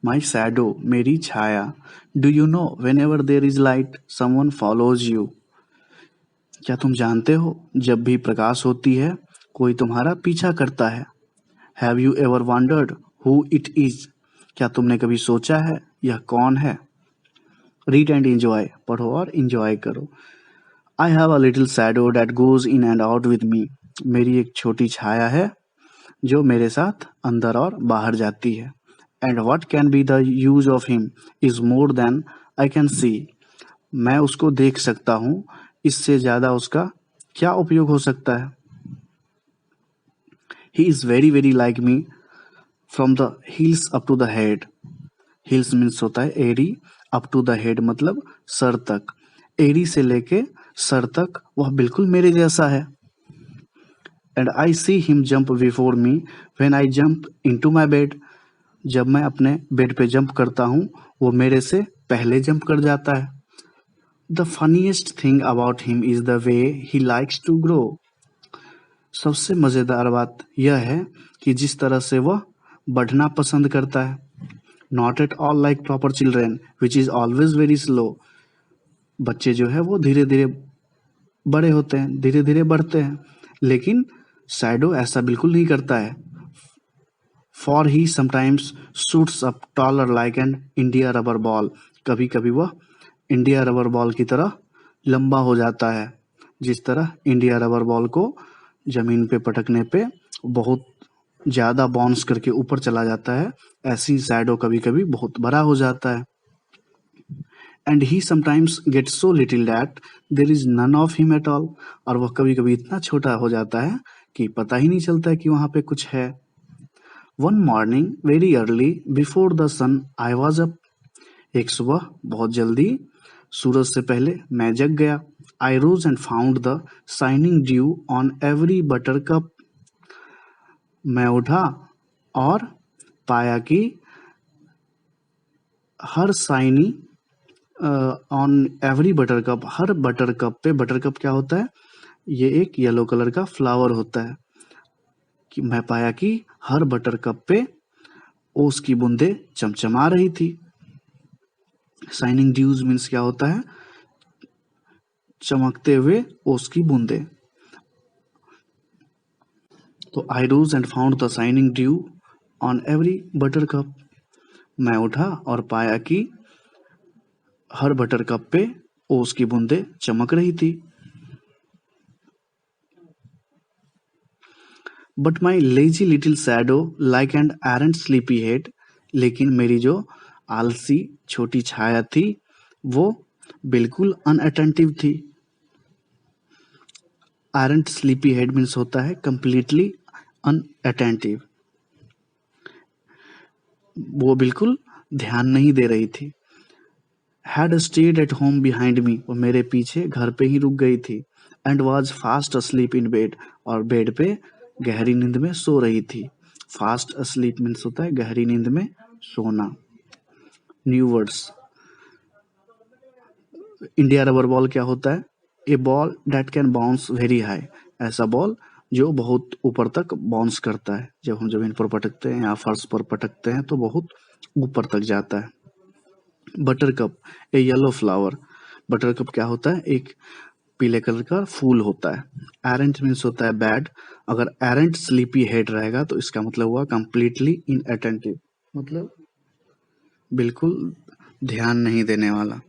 माई shadow, मेरी छाया। Do you know whenever there is light someone follows you. क्या तुम जानते हो जब भी प्रकाश होती है कोई तुम्हारा पीछा करता है। Have you ever wondered who it is. क्या तुमने कभी सोचा है यह कौन है। रीड एंड इंजॉय, पढ़ो और इंजॉय करो। I have a little shadow that goes in and out with me. मेरी एक छोटी छाया है जो मेरे साथ अंदर और बाहर जाती है। And what can be the use of him is more than I can see. मैं उसको देख सकता हूँ, इससे ज्यादा उसका क्या उपयोग हो सकता है। He is very very like me from the heels up to the head. Heels means होता है एड़ी, अप टू द हेड मतलब सर तक। एड़ी से लेके सर तक वह बिल्कुल मेरे जैसा है। And I see him jump before me when I jump into my bed. जब मैं अपने बेड पे जंप करता हूँ वो मेरे से पहले जंप कर जाता है। The funniest thing about him is the way he likes to grow. सबसे मजेदार बात यह है कि जिस तरह से वह बढ़ना पसंद करता है। Not at all like proper children which is always very slow. बच्चे जो है वो धीरे धीरे बड़े होते हैं, धीरे धीरे बढ़ते हैं, लेकिन शैडो ऐसा बिल्कुल नहीं करता है। For he sometimes shoots up taller like an India rubber ball. कभी कभी वह इंडिया रबर बॉल की तरह लंबा हो जाता है। जिस तरह इंडिया रबर बॉल को जमीन पे पटकने पे बहुत ज्यादा बाउंस करके ऊपर चला जाता है, ऐसी शैडो कभी कभी बहुत बड़ा हो जाता है। And he sometimes get so little that there is none of him at all. और वह कभी कभी इतना छोटा हो जाता है कि पता ही नहीं चलता है कि वहां पे कुछ है। One morning very early before the sun I was up. एक सुबह बहुत जल्दी सूरज से पहले मैं जग गया। I rose and found the shining dew on every buttercup. मैं उठा और पाया कि हर shiny on every buttercup, हर बटर कप पे, बटर कप क्या होता है, ये एक येलो कलर का फ्लावर होता है, कि मैं पाया कि हर बटर कप पे ओस की बूंदे चमचमा रही थी। शाइनिंग ड्यूज मीन्स क्या होता है, चमकते हुए ओस की बूंदे। तो I rose and found the shining dew on every buttercup. मैं उठा और पाया कि हर बटर कप पे ओस की बूंदे चमक रही थी। But my lazy little shadow like and arrant sleepy head. लेकिन मेरी जो आलसी छोटी छाया थी वो बिल्कुल अनअटेंटिव थी। एरेंट स्लीपी हेड मीन्स होता है कंप्लीटली अनअटेंटिव। वो बिल्कुल ध्यान नहीं दे रही थी। Had stayed at home behind me, वो मेरे पीछे घर पे ही रुक गई थी। And was fast asleep in bed, और बेड पे गहरी नींद में सो रही थी। फास्ट अस्लीप मीन्स होता है गहरी नींद में सोना। New words. India rubber ball क्या होता है, a ball that can bounce very high. ऐसा बॉल जो बहुत ऊपर तक बाउंस करता है। जब हम जमीन पर पटकते हैं या फर्श पर पटकते हैं तो बहुत ऊपर तक जाता है। बटर कप, ए येलो फ्लावर। बटर कप क्या होता है, एक पीले कलर का फूल होता है। एरेंट मीन्स होता है बैड। अगर एरेंट स्लीपी हेड रहेगा तो इसका मतलब हुआ कंप्लीटली इनअटेंटिव, मतलब बिल्कुल ध्यान नहीं देने वाला।